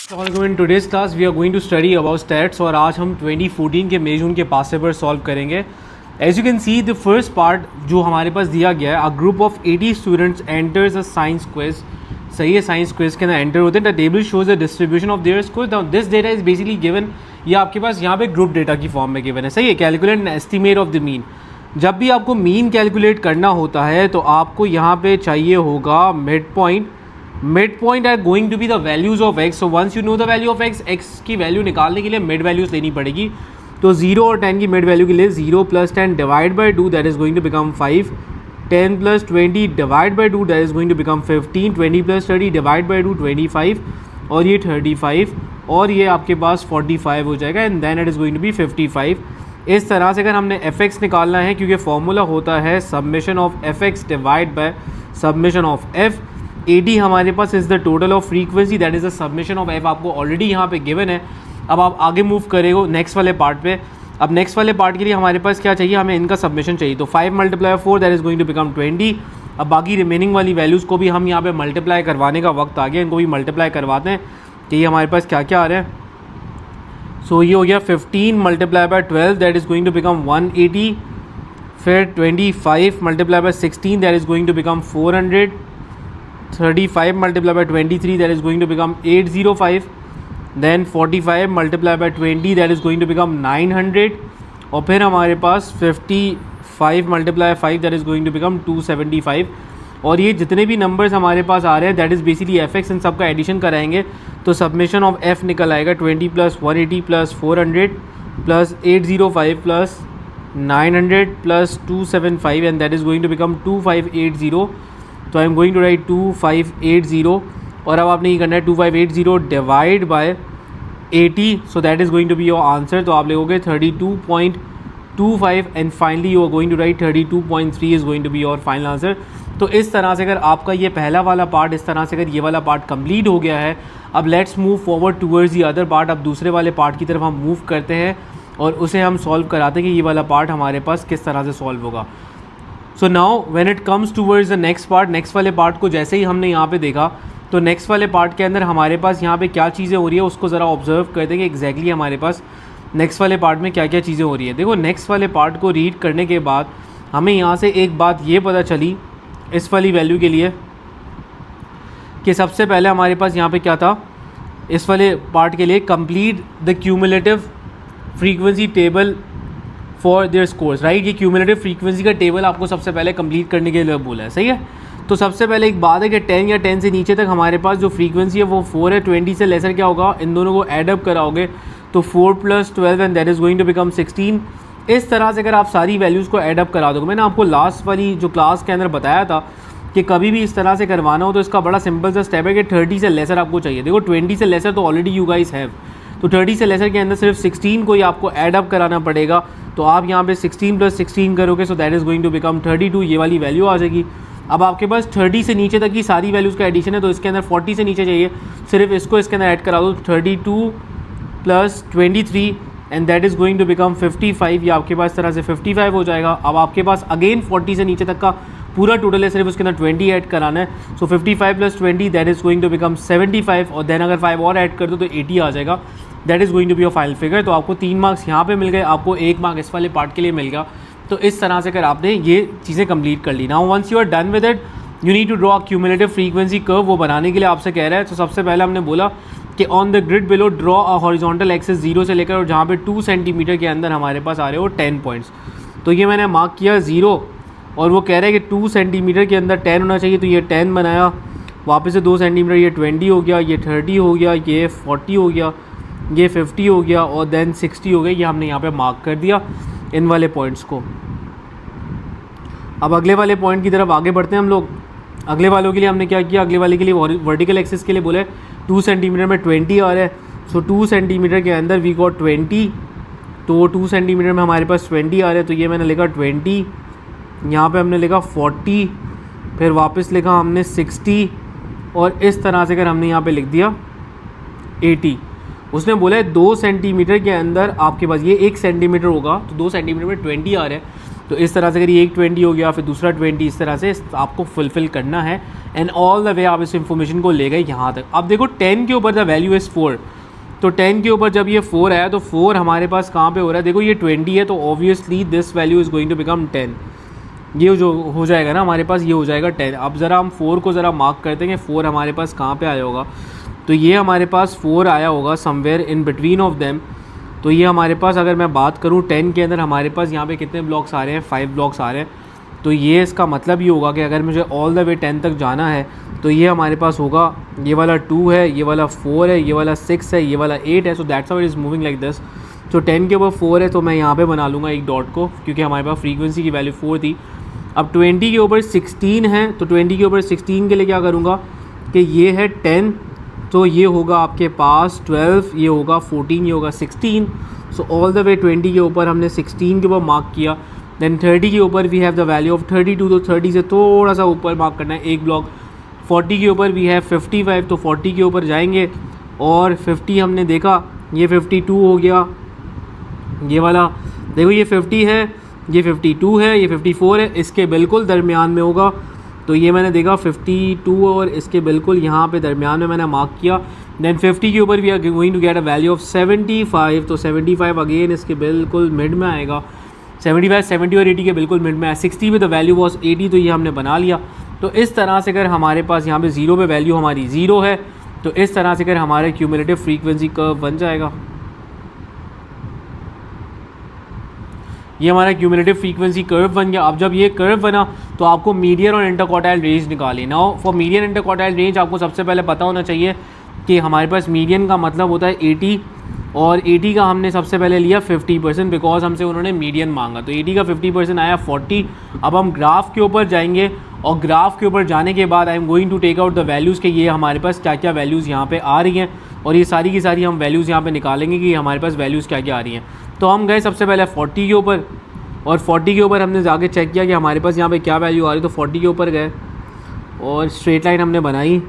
In today's class we are going to study about stats और आज हम 2014 के मई जून के पास पेपर सॉल्व करेंगे. As you can see the first part जो हमारे पास दिया गया है, a group of 80 students enters a science quiz. सही है, साइंस क्विज के अंदर एंटर होते हैं. The table shows the distribution of their score. Now this data is basically given, ये आपके पास यहाँ पे ग्रुप डेटा की फॉर्म में गिवन है. सही है. Calculate N estimate of the mean. जब भी आपको मीन कैलकुलेट करना होता है तो आपको यहाँ पे चाहिए होगा mid point. Mid point are going to be the values of x. So once you know the value of x, x की वैल्यू निकालने के लिए मिड वैल्यूज लेनी पड़ेगी. तो 0 और 10 की मिड वैल्यू के लिए 0 + 10 divide by 2 that is going to become 5. 10 + 20 divide by 2 that is going to become 15. 20 + 30 divide by 2 25 और ये 35 और ये आपके पास 45 हो जाएगा and then it is going to be 55. इस तरह से अगर हमने एफ एक्स निकालना है, क्योंकि फॉर्मूला होता है summation of F X divide by summation of F. 80 हमारे पास is the total of frequency, that is the summation of F. आपको ऑलरेडी यहाँ पे गिवन है. अब आप आगे मूव करेंगे नेक्स्ट वाले पार्ट पे. अब नेक्स्ट वाले पार्ट के लिए हमारे पास क्या चाहिए, हमें इनका सबमिशन चाहिए. तो 5 × 4 that is going to become 20. अब बाकी रिमेनिंग वाली वैल्यूज़ को भी हम यहाँ पे मल्टीप्लाई करवाने का वक्त आ गया. इनको भी मल्टीप्लाई करवाते हैं कि ये हमारे पास क्या क्या आ रहा है. सो ये हो गया 15 × 12 that is going to become 180. फिर 25 × 16 that is going to become 400. 35 × 23 that is going to become 805. Then 45 × 20 that is going to become 900. और फिर हमारे पास 55 × 5 that is going to become 275. और ये जितने भी नंबर्स हमारे पास आ रहे हैं that is basically F X, इन सब का एडिशन कराएंगे तो सबमिशन ऑफ एफ निकल आएगा 20 + 180 + 400 + 805 + 900 + 275 and that is going to become 2580. तो I am going to write 2580 और अब आपने ये करना है 2580 divide by 80. So that is going to be your answer. तो आप लिखोगे 32.25 and finally you are going to write 32.3 is going to be your final answer. तो इस तरह से अगर आपका ये पहला वाला पार्ट, इस तरह से अगर ये वाला पार्ट कंप्लीट हो गया है, अब let's move forward towards the other part. अब दूसरे वाले पार्ट की तरफ हम मूव करते हैं और उसे हम सॉल्व कराते हैं कि ये वाला पार्ट हमारे पास किस तरह से सॉल्व होगा. So now when it comes towards the next part, next वाले पार्ट को जैसे ही हमने यहाँ पे देखा तो नेक्स्ट वाले पार्ट के अंदर हमारे पास यहाँ पे क्या चीज़ें हो रही है उसको ज़रा ऑब्जर्व करते हैं कि एग्जैक्टली हमारे पास नेक्स्ट वाले पार्ट में क्या क्या चीज़ें हो रही है. देखो नेक्स्ट वाले पार्ट को रीड करने के बाद हमें यहाँ से एक बात ये पता चली इस वाली वैल्यू के लिए कि सबसे पहले हमारे पास यहाँ पे क्या था इस वाले पार्ट के लिए, complete the cumulative frequency table for their scores. Right, ये क्यूमुलेटिव फ्रीक्वेंसी का टेबल आपको सबसे पहले कंप्लीट करने के लिए बोला है. सही है. तो सबसे पहले एक बात है कि 10 या 10 से नीचे तक हमारे पास जो फ्रीक्वेंसी है वो 4 है. 20 से लेसर क्या होगा, इन दोनों को ऐड अप कराओगे तो 4 + 12 and that is going to become 16. इस तरह से अगर आप सारी वैल्यूज़ को ऐड अप करा दोगे, मैंने आपको लास्ट वाली जो क्लास के अंदर बताया था कि कभी भी इस तरह से करवाना हो तो इसका बड़ा सिंपल सा स्टेप है कि 30 से लेसर आपको चाहिए. देखो 20 से लेसर तो ऑलरेडी यू गाइस हैव, तो 30 से लेसर के अंदर सिर्फ 16 को ही आपको ऐड अप कराना पड़ेगा. तो आप यहाँ पे 16 + 16 करोगे so that is going to become 32. ये वाली वैल्यू आ जाएगी. अब आपके पास 30 से नीचे तक की सारी वैल्यूज़ का एडिशन है तो इसके अंदर 40 से नीचे चाहिए, सिर्फ इसको इसके अंदर ऐड करा दो. 32 + 23 and that is going to become 55. ये आपके पास तरह से 55 हो जाएगा. अब आपके पास अगेन 40 से नीचे तक का पूरा टोटल है, सिर्फ उसके अंदर 20 ऐड कराना है. So 55 + 20 that is going to become 75 और देन अगर 5 और ऐड कर दो तो 80 आ जाएगा. That is going to be your final figure. तो आपको 3 मार्क्स यहाँ पे मिल गए, आपको 1 मार्क इस वाले पार्ट के लिए मिल गया. तो इस तरह से अगर आपने ये चीज़ें कंप्लीट कर ली. Now once you are done with it you need to draw a cumulative frequency curve. वो बनाने के लिए आपसे कह रहा है. तो सबसे पहले हमने बोला कि on the grid below draw a horizontal axis 0 से लेकर और जहाँ पे 2 सेंटीमीटर के अंदर हमारे पास आ रहे हो 10 पॉइंट्स. तो ये मैंने मार्क किया 0 और वो कह रहा है कि 2 सेंटीमीटर के अंदर 10 होना चाहिए. तो ये 10 बनाया, वापस से 2 सेंटीमीटर, ये 20 हो गया, ये 30 हो गया, ये 40 हो गया, ये 50 हो गया और देन 60 हो गया. ये हमने यहाँ पे मार्क कर दिया इन वाले पॉइंट्स को. अब अगले वाले पॉइंट की तरफ आगे बढ़ते हैं हम लोग. अगले वालों के लिए हमने क्या किया, अगले वाले के लिए वर्टिकल एक्सिस के लिए बोले 2 सेंटीमीटर में 20 आ रहा है. सो 2 सेंटीमीटर के अंदर वी गॉट 20. तो 2 सेंटीमीटर में हमारे पास 20 आ रहा है. तो ये मैंने लिखा 20, यहाँ पे हमने लिखा 40, फिर वापस लिखा हमने 60 और इस तरह से अगर हमने यहाँ पे लिख दिया 80. उसने बोला है 2 सेंटीमीटर के अंदर आपके पास ये 1 सेंटीमीटर होगा तो 2 सेंटीमीटर में 20 आ रहा है. तो इस तरह से अगर ये एक 20 हो गया, फिर दूसरा 20, इस तरह से आपको फुलफ़िल करना है एंड ऑल द वे आप इस इन्फॉर्मेशन को ले गए यहाँ तक। अब देखो 10 के ऊपर द वैल्यू इज़ 4, तो 10 के ऊपर जब ये 4 आया तो 4 हमारे पास कहाँ पे हो रहा है, देखो ये 20 है, तो obviously this value is going to become 10। ये जो हो जाएगा ना हमारे पास, ये हो जाएगा 10। अब ज़रा हम 4 को ज़रा मार्क करते हैं कि 4 हमारे पास कहाँ पे आया होगा, तो ये हमारे पास 4 आया होगा somewhere in between of them. तो ये हमारे पास, अगर मैं बात करूँ 10 के अंदर हमारे पास यहाँ पे कितने ब्लॉक्स आ रहे हैं, 5 ब्लॉक्स आ रहे हैं। तो ये इसका मतलब ये होगा कि अगर मुझे ऑल द वे 10 तक जाना है तो ये हमारे पास होगा, ये वाला 2 है, ये वाला 4 है, ये वाला 6 है, ये वाला 8 है। So that's how it is moving like this. तो 10 के ऊपर 4 है तो मैं यहाँ पे बना लूँगा एक डॉट को, क्योंकि हमारे पास फ्रीक्वेंसी की वैल्यू 4 थी। अब 20 के ऊपर 16 है, तो 20 के ऊपर 16 के लिए क्या करूँगा कि ये है 10, तो ये होगा आपके पास 12, ये होगा 14, ये होगा 16। सो ऑल द वे 20 के ऊपर हमने 16 के ऊपर मार्क किया। देन 30 के ऊपर we have the value of 32, तो 30 से थोड़ा सा ऊपर मार्क करना है एक ब्लॉक। 40 के ऊपर वी हैव 55, तो 40 के ऊपर जाएंगे और 50 हमने देखा, ये 52 हो गया, ये वाला देखो ये 50 है, ये 52 है, ये 54 है, इसके बिल्कुल दरमियान में होगा। तो ये मैंने देखा 52 और इसके बिल्कुल यहाँ पे दरमियान में मैंने मार्क किया। देन 50 के ऊपर we are going to get a value of 75, तो 75 अगेन इसके बिल्कुल मिड में आएगा। 75, 70 और 80 के बिल्कुल मिड में आया। 60 में द वैल्यू वॉज 80, तो ये हमने बना लिया। तो इस तरह से अगर हमारे पास यहाँ पे 0 पे वैल्यू हमारी 0 है, तो इस तरह से अगर हमारे क्यूमुलेटिव फ्रीक्वेंसी कर्व बन जाएगा। ये हमारा क्यूमुलेटिव फ्रीक्वेंसी कर्व बन गया। अब जब ये कर्व बना तो आपको मीडियन और इंटरक्वार्टाइल रेंज निकाली। Now for median interquartile range आपको सबसे पहले पता होना चाहिए कि हमारे पास मीडियन का मतलब होता है 80, और 80 का हमने सबसे पहले लिया 50%, बिकॉज हमसे उन्होंने मीडियन मांगा। तो 80 का 50% आया 40। अब हम ग्राफ के ऊपर जाएंगे और ग्राफ के ऊपर जाने के बाद I am going to take out the values के ये हमारे पास क्या क्या वैल्यूज़ यहाँ पे आ रही हैं, और ये सारी की सारी हम वैल्यूज़ यहाँ पे निकालेंगे कि हमारे पास वैल्यूज़ क्या क्या आ रही हैं। तो हम गए सबसे पहले 40 के ऊपर, और 40 के ऊपर हमने जाके चेक किया कि हमारे पास यहाँ पे क्या वैल्यू आ रही है। तो 40 के ऊपर गए और स्ट्रेट लाइन हमने बनाई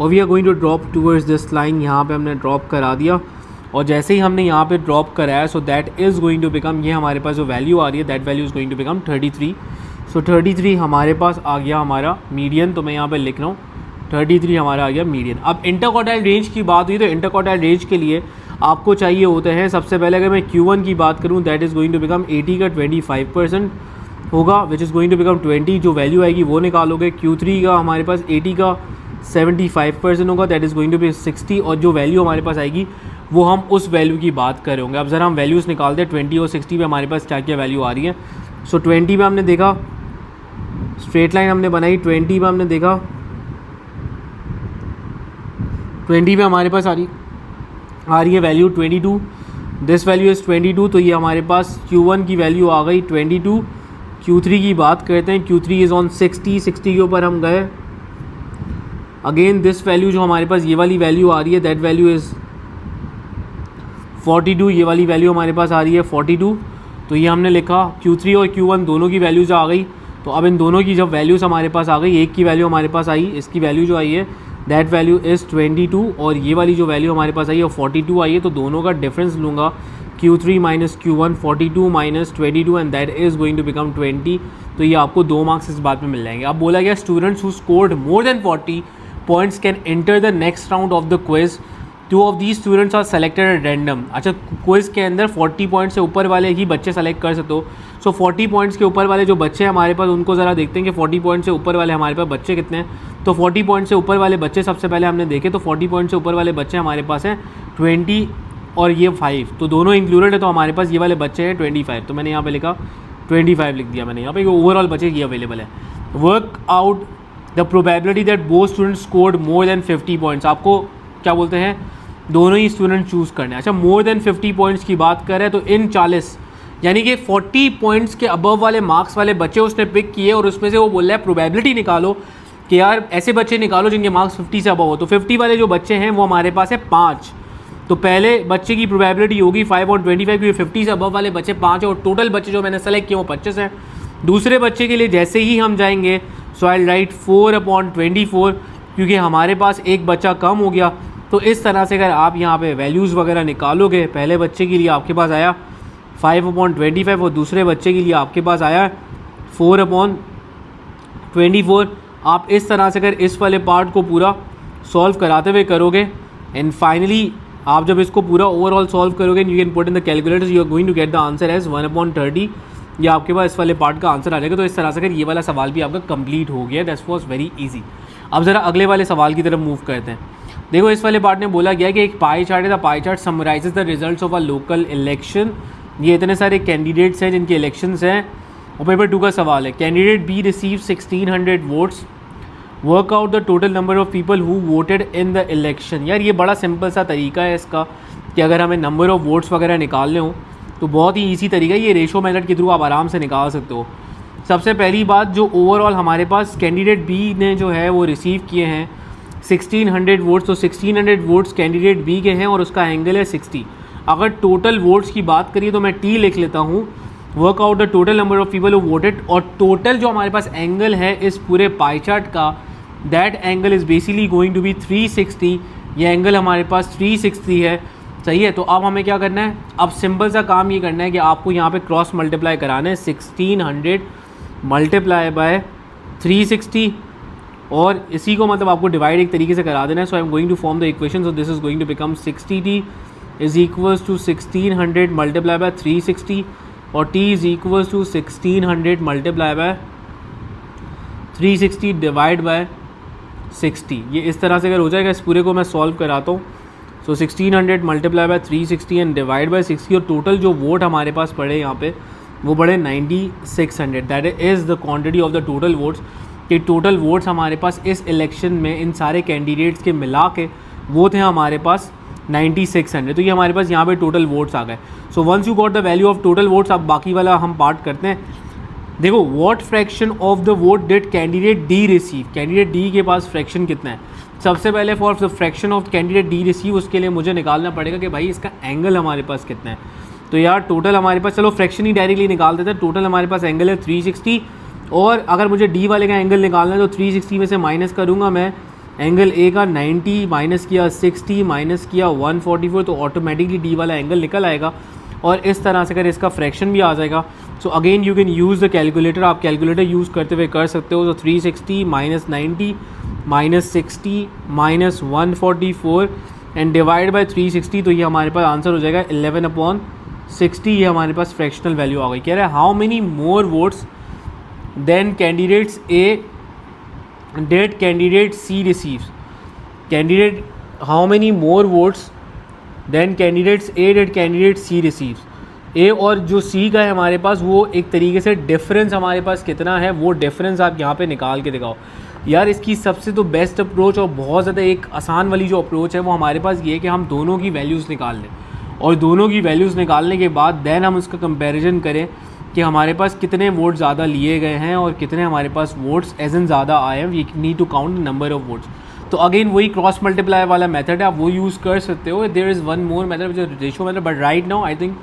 और we are going to drop towards this line. यहाँ पे हमने ड्रॉप करा दिया, और जैसे ही हमने यहाँ पे ड्रॉप कराया so that is going to become, ये हमारे पास जो वैल्यू आ रही है that value is going to become 33। So 33 हमारे पास आ गया हमारा मीडियन। तो मैं यहाँ पे लिख रहा हूँ 33 हमारा आ गया मीडियन। अब इंटरक्वार्टाइल रेंज की बात हुई तो इंटरक्वार्टाइल रेंज के लिए आपको चाहिए होते हैं, सबसे पहले अगर मैं Q1 की बात करूँ that is going to become 80 का 25% होगा, which is going to become 20। जो वैल्यू आएगी वो निकालोगे। Q3 का हमारे पास 80 का 75% होगा, that is going to be 60, और जो वैल्यू हमारे पास आएगी वो हम उस वैल्यू की बात कर रहे होंगे। अब ज़रा हम वैल्यूज़ निकालते हैं 20 और 60 पे हमारे पास क्या क्या वैल्यू आ रही है। सो 20 पे हमने देखा, स्ट्रेट लाइन हमने बनाई, 20 पे हमने देखा, 20 पे हमारे पास आ रही है वैल्यू 22, दिस वैल्यू इज़ 22। तो ये हमारे पास Q1 की वैल्यू आ गई 22। Q3 की बात करते हैं, Q3 इज़ ऑन 60, 60 के ऊपर हम गए। अगेन दिस वैल्यू जो हमारे पास ये वाली वैल्यू आ रही है दैट वैल्यू इज़ 42, ये वाली वैल्यू हमारे पास आ रही है 42। तो ये हमने लिखा। Q3 और Q1 दोनों की वैल्यूज़ आ गई। तो अब इन दोनों की जब वैल्यूज़ हमारे पास आ गई, एक की वैल्यू हमारे पास आई, इसकी वैल्यू जो आई है दैट वैल्यू इज़ 22, और ये वाली जो वैल्यू हमारे पास आई है वो 42 आई है। तो दोनों का डिफरेंस लूँगा, Q3 minus Q1, 42 minus 22, and that is going to become 20। तो ये आपको 2 मार्क्स इस बात में मिल जाएंगे। अब बोला गया students who scored more than 40 points can enter the next round of the quiz. 2 of these students are selected at random. अच्छा, क्विज़ के अंदर 40 पॉइंट से ऊपर वाले ही बच्चे सेलेक्ट कर सकते हो। सो 40 पॉइंट्स के ऊपर वाले जो बच्चे हैं हमारे पास, उनको ज़रा देखते हैं कि 40 पॉइंट से ऊपर वाले हमारे पास बच्चे कितने हैं। तो 40 पॉइंट से ऊपर वाले बच्चे सबसे पहले हमने देखे, तो 40 पॉइंट से ऊपर वाले बच्चे हमारे पास हैं 20 और ये 5, तो दोनों इंक्लूडेड है। तो हमारे पास ये वाले बच्चे हैं 25। तो मैंने यहाँ पे लिखा 25 लिख दिया मैंने यहाँ पे, ओवरऑल बच्चे ये अवेलेबल है। Work out the probability that both student scored more than 50 points. आपको क्या बोलते हैं, दोनों ही स्टूडेंट चूज़ करने। अच्छा, मोर देन 50 पॉइंट्स की बात कर रहे हैं तो इन 40 यानी कि 40 पॉइंट्स के अबव वाले मार्क्स वाले बच्चे उसने पिक किए, और उसमें से वो बोल रहा है प्रोबेबिलिटी निकालो कि यार ऐसे बच्चे निकालो जिनके मार्क्स 50 से अबव हो। तो 50 वाले जो बच्चे हैं वो हमारे पास है 5। तो पहले बच्चे की प्रोबेबिलिटी होगी 5 और 25, क्योंकि 50 से अबव वाले बच्चे 5 है और टोटल बच्चे जो मैंने सेलेक्ट किए वो 25 हैं। दूसरे बच्चे के लिए जैसे ही हम जाएंगे सो आई राइट 4/24, क्योंकि हमारे पास एक बच्चा कम हो गया। तो इस तरह से अगर आप यहाँ पे वैल्यूज़ वगैरह निकालोगे, पहले बच्चे के लिए आपके पास आया 5/25 और दूसरे बच्चे के लिए आपके पास आया 4/24। आप इस तरह से अगर इस वाले पार्ट को पूरा सॉल्व कराते हुए करोगे एंड फाइनली आप जब इसको पूरा ओवरऑल सॉल्व करोगे you can put in the calculator, you are going to get the answer as 1/30। या आपके पास इस वाले पार्ट का आंसर आ जाएगा। तो इस तरह से अगर ये वाला सवाल भी आपका कंप्लीट हो गया, दैट वाज वेरी इजी। अब ज़रा अगले वाले सवाल की तरफ मूव करते हैं। देखो इस वाले पार्ट में बोला गया कि एक पाई चार्ट है, the pie chart summarises the results of a local election. ये इतने सारे कैंडिडेट्स हैं जिनके इलेक्शंस हैं और पेपर 2 का सवाल है, candidate B receive 1600 votes, work out the total number of people who voted in the election. यार ये बड़ा सिंपल सा तरीका है इसका कि अगर हमें नंबर ऑफ वोट्स वगैरह निकालने हो तो बहुत ही ईजी तरीका है, ये रेशो मेथड के थ्रू आप आराम से निकाल सकते हो। सबसे पहली बात, जो ओवरऑल हमारे पास कैंडिडेट बी ने जो है वो रिसीव किए हैं 1600 वोट्स, तो 1600 वोट्स कैंडिडेट बी के हैं और उसका एंगल है 60। अगर टोटल वोट्स की बात करिए तो मैं टी लिख लेता हूँ, work out the total number of people who voted, और टोटल जो हमारे पास एंगल है इस पूरे पाई चार्ट का, that angle is basically going to be 360। ये एंगल हमारे पास 360 है, सही है। तो अब हमें क्या करना है, अब सिंपल सा काम ये करना है कि आपको यहाँ पे क्रॉस मल्टीप्लाई कराना है 1600 मल्टीप्लाई बाय 360 और इसी को मतलब आपको डिवाइड एक तरीके से करा देना है। So I am going to form the equation, so this is going to become 60t is equals to 1600 multiply by 360 और t is equals to 1600 multiply by 360 divide by 60। ये इस तरह से अगर हो जाएगा, इस पूरे को मैं सॉल्व कराता हूँ। सो 1600 multiply by 360 and divide by 60 और टोटल जो वोट हमारे पास पड़े यहाँ पे वो पड़े 9600। That is the quantity of the total votes, कि टोटल वोट्स हमारे पास इस इलेक्शन में इन सारे कैंडिडेट्स के मिला के वो थे हमारे पास 9600। तो ये हमारे पास यहाँ पे टोटल वोट्स आ गए। So once you got the value of total votes, अब बाकी वाला हम पार्ट करते हैं। देखो what fraction of the vote did candidate D receive, candidate D के पास फ्रैक्शन कितना है। सबसे पहले for the fraction of candidate D receive, उसके लिए मुझे निकालना पड़ेगा कि भाई इसका एंगल हमारे पास कितना है। तो यार टोटल हमारे पास, चलो फ्रैक्शन ही डायरेक्टली निकाल देते हैं। टोटल हमारे पास एंगल है 360 और अगर मुझे डी वाले का एंगल निकालना है तो 360 में से माइनस करूँगा मैं एंगल ए का 90, माइनस किया 60, माइनस किया 144, तो ऑटोमेटिकली डी वाला एंगल निकल आएगा और इस तरह से अगर इसका फ्रैक्शन भी आ जाएगा। So again you can use the calculator, आप कैलकुलेटर यूज़ करते हुए कर सकते हो। तो 360 minus 90 minus 60 minus 144 and divide by 360, तो ये हमारे पास आंसर हो जाएगा 11/60। ये हमारे पास फ्रैक्शनल वैल्यू आ गई। कह रहा है how many more votes than candidates A did candidate C receives, candidate how many more votes than candidates A did candidate C receives. A और जो सी का है हमारे पास वो एक तरीके से डिफरेंस हमारे पास कितना है वो डिफरेंस आप यहाँ पे निकाल के दिखाओ। यार इसकी सबसे तो बेस्ट अप्रोच और बहुत ज़्यादा एक आसान वाली जो अप्रोच है वो हमारे पास ये है कि हम दोनों की वैल्यूज़ निकाल लें और दोनों की वैल्यूज़ निकालने के बाद देन हम उसका कंपैरिजन करें कि हमारे पास कितने वोट ज़्यादा लिए गए हैं और कितने हमारे पास वोट्स एज इन ज़्यादा आए हैं। We need to count number of votes. तो अगेन वही क्रॉस मल्टीप्लाई वाला मेथड है, आप वो यूज़ कर सकते हो। There is one more method which is ratio method, but right now I think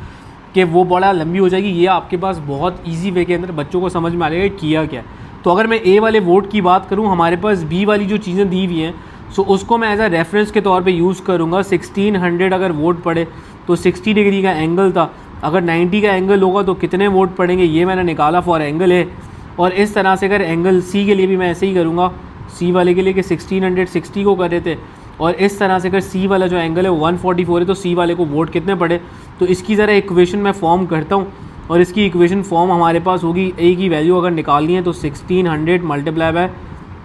कि वो बड़ा लंबी हो जाएगी। ये आपके पास बहुत ईजी वे के अंदर बच्चों को समझ में आ जाएगा किया क्या है। तो अगर मैं ए वाले वोट की बात करूँ, हमारे पास बी वाली जो चीज़ें दी हुई हैं सो उसको मैं एज अ रेफरेंस के तौर पे यूज़ करूँगा। 1600 अगर वोट पड़े तो 60 डिग्री का एंगल था, अगर 90 का एंगल होगा तो कितने वोट पड़ेंगे ये मैंने निकाला फॉर एंगल है। और इस तरह से अगर एंगल सी के लिए भी मैं ऐसे ही करूँगा, सी वाले के लिए कि 1660 को कर रहे थे और इस तरह से अगर सी वाला जो एंगल है 144 है तो सी वाले को वोट कितने पड़े। तो इसकी ज़रा इक्वेशन मैं फॉर्म करता हूँ और इसकी इक्वेशन फॉर्म हमारे पास होगी, ए की वैल्यू अगर निकालनी है तो 1600 मल्टीप्लाई बाय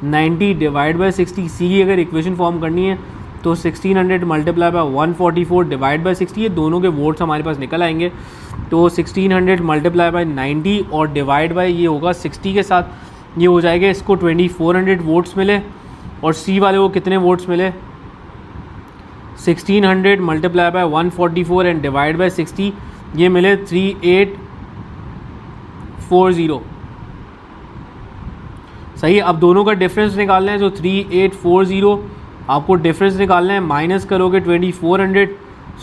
90 डिवाइड बाय 60। सी की अगर इक्वेशन फॉर्म करनी है तो 1600 मल्टीप्लाई बाय 144 डिवाइड बाय 60। ये दोनों के वोट्स हमारे पास निकल आएंगे। तो 1600 मल्टीप्लाई बाय 90 और डिवाइड बाय ये होगा 60 के साथ, ये हो जाएगा इसको 2400 वोट्स मिले और सी वाले को कितने वोट्स मिले 1600 multiply bye 144 and divide by 60, ये मिले 3840। सही है। अब दोनों का डिफरेंस निकालना है, जो 3840 आपको डिफरेंस निकालना है, माइनस करोगे 2400,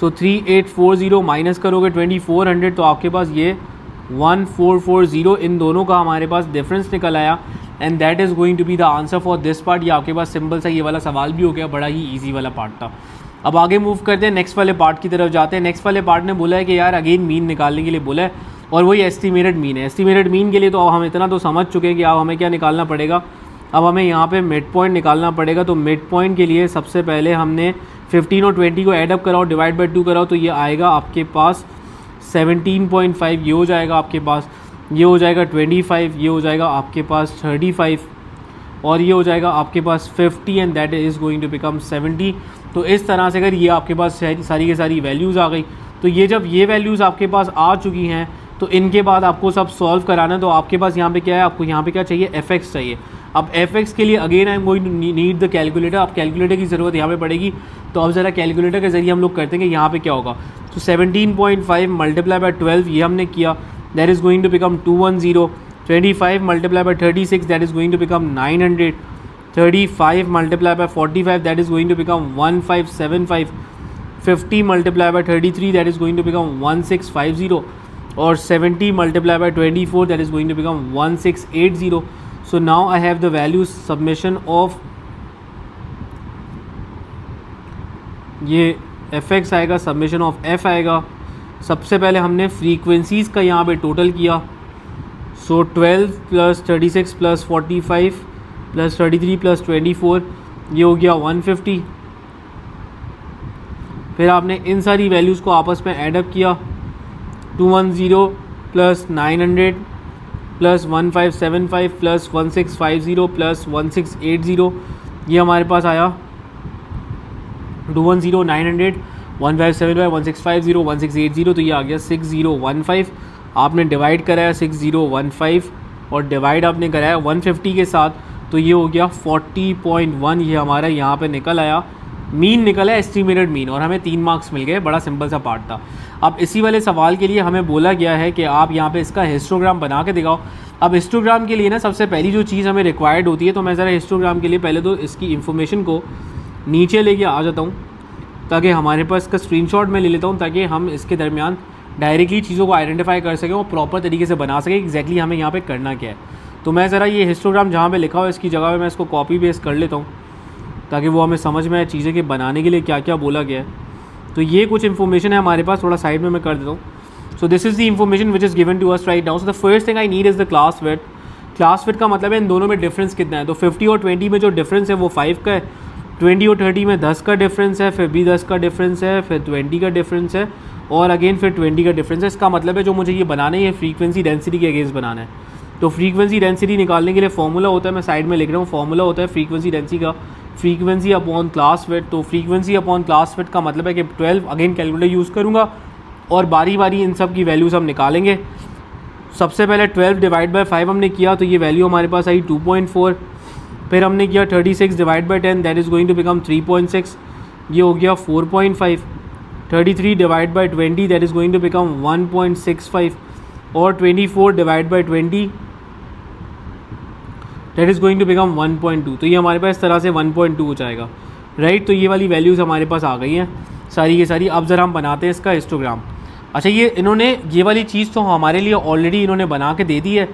सो 3840 माइनस करोगे 2400 तो आपके पास ये 1440 इन दोनों का हमारे पास डिफरेंस निकल आया and that is going to be the answer for this part. ये आपके पास सिंपल सा ये वाला सवाल भी हो गया, बड़ा ही ईजी वाला पार्ट था। अब आगे मूव करते हैं, नेक्स्ट वाले पार्ट की तरफ जाते हैं। नेक्स्ट वाले पार्ट ने बोला है कि यार अगेन मीन निकालने के लिए बोला है, और वही एस्टिमेटेड मीन है। एस्टिमेटेड मीन के लिए तो अब हम इतना तो समझ चुके हैं कि अब हमें क्या निकालना पड़ेगा, अब हमें यहाँ पे मिड पॉइंट निकालना पड़ेगा। तो मिड पॉइंट के लिए सबसे पहले हमने 15 और 20 को ऐड अप कराओ, डिवाइड बाई 2 कराओ, तो ये आएगा आपके पास 17.5, ये हो जाएगा आपके पास, ये हो जाएगा 25, ये हो जाएगा आपके पास 35, और ये हो जाएगा आपके पास 50, and that is going to become 70। तो इस तरह से अगर ये आपके पास सारी की सारी वैल्यूज़ आ गई, तो ये जब ये वैल्यूज़ आपके पास आ चुकी हैं तो इनके बाद आपको सब सॉल्व कराना है। तो आपके पास यहाँ पे क्या है, आपको यहाँ पे क्या चाहिए, fx चाहिए। अब fx के लिए again I am going to need the calculator. अब कैलकुलेटर की ज़रूरत यहाँ पे पड़ेगी, तो अब ज़रा कैलकुलेटर के ज़रिए हम लोग करते हैं कि यहाँ पे क्या होगा। तो 17.5 मल्टीप्लाई बाय 12 ये हमने किया, that is going to become 210। 25 multiply by 36 that is going to become 900। 35 multiply by 45 that is going to become 1575। 50 multiply by 33 that is going to become 1650, और 70 multiply by 24 that is going to become 1680। So now I have the value submission of, ये fx आएगा, submission of f आएगा। सबसे पहले हमने frequencies का यहाँ पे टोटल किया, सो 12 प्लस 36 प्लस 45 प्लस 33 प्लस 24, ये हो गया 150। फिर आपने इन सारी वैल्यूज़ को आपस में ऐडअप किया, 210 प्लस 900 प्लस 1575 प्लस 1650 प्लस 1680, ये हमारे पास आया 210 900 1575 1650 1680, तो ये आ गया 6015। आपने डिवाइड कराया 6015 और डिवाइड आपने कराया 150 के साथ, तो ये हो गया 40.1। ये हमारा यहाँ पे निकल आया, मीन निकला एस्टिमेटेड मीन, और हमें 3 मार्क्स मिल गए। बड़ा सिंपल सा पार्ट था। अब इसी वाले सवाल के लिए हमें बोला गया है कि आप यहाँ पे इसका हिस्टोग्राम बना के दिखाओ। अब हिस्टोग्राम के लिए ना सबसे पहली जो चीज़ हमें रिक्वायर्ड होती है, तो मैं ज़रा हिस्टोग्राम के लिए पहले तो इसकी इन्फॉर्मेशन को नीचे लेके आ जाता हूँ, ताकि हमारे पास इसका स्क्रीनशॉट मैं ले लेता हूँ, ताकि हम इसके दरमियान डायरेक्टली चीज़ों को आइडेंटिफाई कर सकें और प्रॉपर तरीके से बना सकें एग्जैक्टली हमें यहाँ पे करना क्या है। तो मैं ज़रा ये हिस्टोग्राम जहाँ पे लिखा हुआ है इसकी जगह पे मैं इसको कॉपी पेस्ट कर लेता हूँ, ताकि वो हमें समझ में आए चीज़ें कि बनाने के लिए क्या क्या बोला गया है। तो ये कुछ इन्फॉर्मेशन है हमारे पास, थोड़ा साइड में मैं कर देता हूँ। So this is the information which is given to us right now. So the first thing I need is the class width. Class width का मतलब है इन दोनों में डिफरेंस कितना है। तो 50 और 20 में जो डिफरेंस है वो 5 का है, 20 और 30 में 10 का डिफरेंस है, फिर भी 10 का डिफरेंस है, फिर 20 का डिफरेंस है, और अगेन फिर 20 का डिफरेंस है। इसका मतलब है जो मुझे ये बनाना है ये फ्रीक्वेंसी डेंसिटी के अगेंस्ट बनाना है। तो फ्रीक्वेंसी डेंसिटी निकालने के लिए फॉर्मूला होता है, मैं साइड में लिख रहा हूँ, फॉर्मूला होता है फ्रीक्वेंसी डेंसिटी का, फ्रीक्वेंसी अपॉन क्लास विड्थ। तो फ्रीक्वेंसी अपॉन क्लास विड्थ का मतलब है कि 12, अगेन कैलकुलेटर यूज़ करूँगा और बारी बारी इन सब की वैल्यूज़ हम निकालेंगे। सबसे पहले 12 डिवाइड बाई 5 हमने किया, तो ये वैल्यू हमारे पास आई 2.4। फिर हमने किया 36 divide by 10 that is going to become 3.6, ये हो गया 4.5। 33 divide by 20 that is going to become 1.65, और 24 divide by 20 that is going to become 1.2। तो ये हमारे पास इस तरह से 1.2 हो जाएगा, राइट। तो ये वाली वैल्यूज़ हमारे पास आ गई हैं सारी की सारी। अब ज़रा हम बनाते हैं इसका हिस्टोग्राम। अच्छा, ये इन्होंने ये वाली चीज़ तो हमारे लिए ऑलरेडी इन्होंने बना के दे दी है,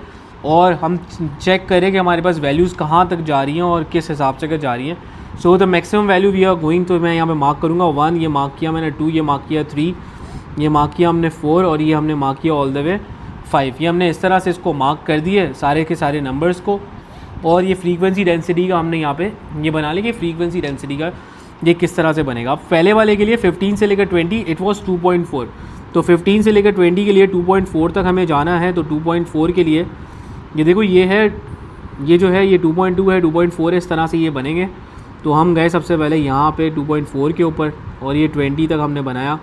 और हम चेक करें कि हमारे पास वैल्यूज़ कहाँ तक जा रही हैं और किस हिसाब से जा रही हैं। So the maximum value we are going, तो मैं यहाँ पे मार्क करूँगा 1, ये मार्क किया मैंने 2, ये मार्क किया 3, ये मार्क किया हमने 4, और ये हमने मार्क किया ऑल द वे 5। ये हमने इस तरह से इसको मार्क कर दिए सारे के सारे नंबर्स को। और ये फ्रीक्वेंसी डेंसिटी का हमने यहाँ पे ये बना लिया कि फ्रीक्वेंसी डेंसिटी का ये किस तरह से बनेगा। अब पहले वाले के लिए 15 से लेकर 20 इट वाज 2.4, तो 15 से लेकर 20 के लिए 2.4 तक हमें जाना है। तो 2.4 के लिए ये देखो ये है, ये जो है ये 2.2 है, 2.4 है, इस तरह से ये बनेंगे। तो हम गए सबसे पहले यहाँ पे 2.4 के ऊपर, और ये 20 तक हमने बनाया।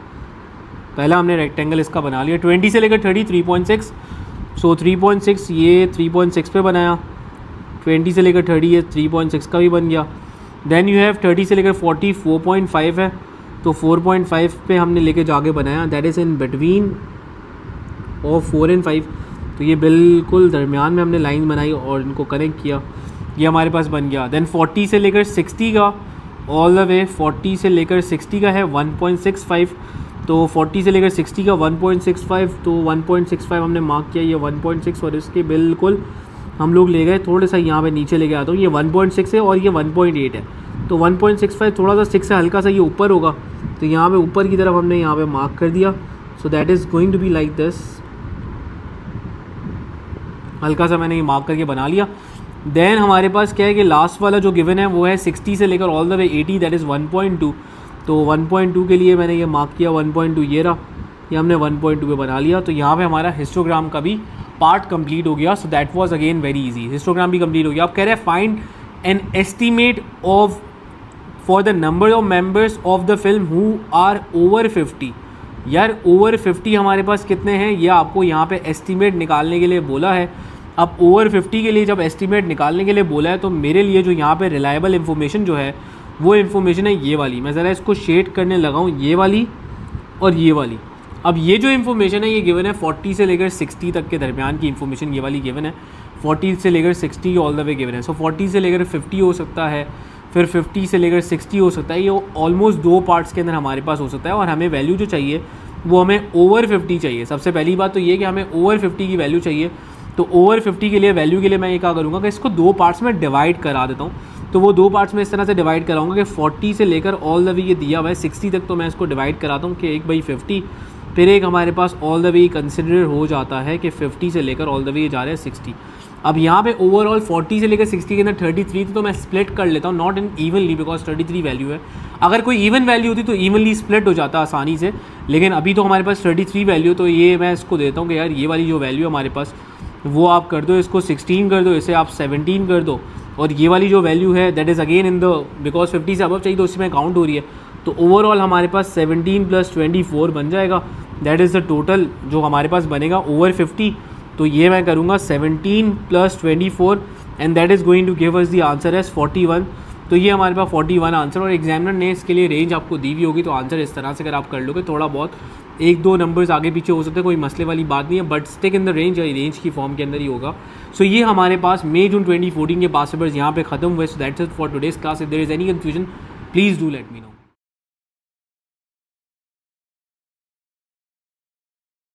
पहला हमने रेक्टेंगल इसका बना लिया। 20 से लेकर 30 3.6, सो 3.6 ये 3.6 पे बनाया। 20 से लेकर 30 ये 3.6 का भी बन गया। देन यू हैव 30 से लेकर 40 4.5 है, तो 4.5 पे हमने लेके जाके बनाया, that is in between of 4 and 5। तो ये बिल्कुल दरमियान में हमने लाइन बनाई और इनको कनेक्ट किया, ये हमारे पास बन गया। देन 40 से लेकर 60 का ऑल द वे, 40 से लेकर 60 का है 1.65, तो 40 से लेकर 60 का 1.65, तो 1.65 हमने मार्क किया, ये 1.6, और इसके बिल्कुल हम लोग ले गए थोड़े सा यहाँ पे नीचे लेके आता हूँ, ये 1.6 है और ये 1.8 है। तो 1.65 थोड़ा सा 6 से हल्का सा ये ऊपर होगा, तो यहाँ पे ऊपर की तरफ हमने यहाँ पे मार्क कर दिया. So that is going to be like this. हल्का सा मैंने ये मार्क करके बना लिया. देन हमारे पास क्या है कि लास्ट वाला जो गिवन है वो है 60 से लेकर all the way 80, that is 1.2. तो 1.2 के लिए मैंने ये मार्क किया, 1.2 ये रहा, ये हमने 1.2 पे बना लिया. तो यहाँ पे हमारा हिस्टोग्राम का भी पार्ट कंप्लीट हो गया. So that was again very easy. Histogram भी कंप्लीट हो गया. आप कह रहे हैं find an estimate of for the number of members of the film who are over 50. यार ओवर 50 हमारे पास कितने हैं ये आपको यहाँ पे एस्टिमेट निकालने के लिए बोला है. अब ओवर 50 के लिए जब एस्टिमेट निकालने के लिए बोला है तो मेरे लिए जो यहाँ पे रिलायबल इन्फॉर्मेशन जो है वो इन्फॉर्मेशन है ये वाली. मैं ज़रा इसको शेड करने लगा हूँ, ये वाली और ये वाली. अब ये जो इन्फॉर्मेशन है ये गिवन है 40 से लेकर 60 तक के दरमियान की इन्फॉर्मेशन ये वाली गिवन है. 40 से लेकर 60 ऑल द वे गिवन है. सो 40 से लेकर 50 हो सकता है, फिर 50 से लेकर 60 हो सकता है. ये ऑलमोस्ट 2 पार्ट्स के अंदर हमारे पास हो सकता है. और हमें वैल्यू जो चाहिए वो हमें ओवर 50 चाहिए. सबसे पहली बात तो ये कि हमें ओवर 50 की वैल्यू चाहिए. तो ओवर 50 के लिए वैल्यू के लिए मैं ये क्या करूँगा कि इसको 2 पार्ट्स में डिवाइड करा देता हूँ. तो वो 2 पार्ट्स में इस तरह से डिवाइड कराऊंगा कि 40 से लेकर ऑल द वे ये दिया हुआ है 60 तक, तो मैं इसको डिवाइड कराता हूँ कि 1/50. फिर एक हमारे पास ऑल द वे कंसिडर हो जाता है कि 50 से लेकर ऑल द वे ये जा रहे हैं 60. अब यहाँ पे ओवरऑल 40 से लेकर 60 के अंदर 33 थी, तो मैं स्प्लिट कर लेता हूँ, not in evenly because 33 value है. अगर कोई इवन वैल्यू होती तो इवनली स्प्लिट हो जाता आसानी से, लेकिन अभी तो हमारे पास 33 वैल्यू. तो ये मैं इसको देता हूँ कि यार ये वाली जो वैल्यू हमारे पास वो आप कर दो, इसको 16 कर दो, इसे आप 17 कर दो. और ये वाली जो वैल्यू है that is again in the because 50 से अबव चाहिए तो उसमें काउंट हो रही है. तो ओवरऑल हमारे पास 17 + 24 बन जाएगा. दैट इज़ द टोटल जो हमारे पास बनेगा ओवर 50. तो ये मैं करूँगा 17 + 24 and that is going to give us the answer as 41. तो ये हमारे पास 41 आंसर. और एग्जामिनर ने इसके लिए रेंज आपको दी हुई होगी, तो आंसर इस तरह से अगर आप कर लोगे थोड़ा बहुत 1-2 नंबर्स आगे पीछे हो सकते हैं, कोई मसले वाली बात नहीं है, but stick in the range, range की फॉर्म के अंदर ही होगा. सो ये हमारे पास मई जून 2014 के पास पेपर्स यहाँ पे खत्म हुए. So that's it for today's class. If there is any confusion please do let me no.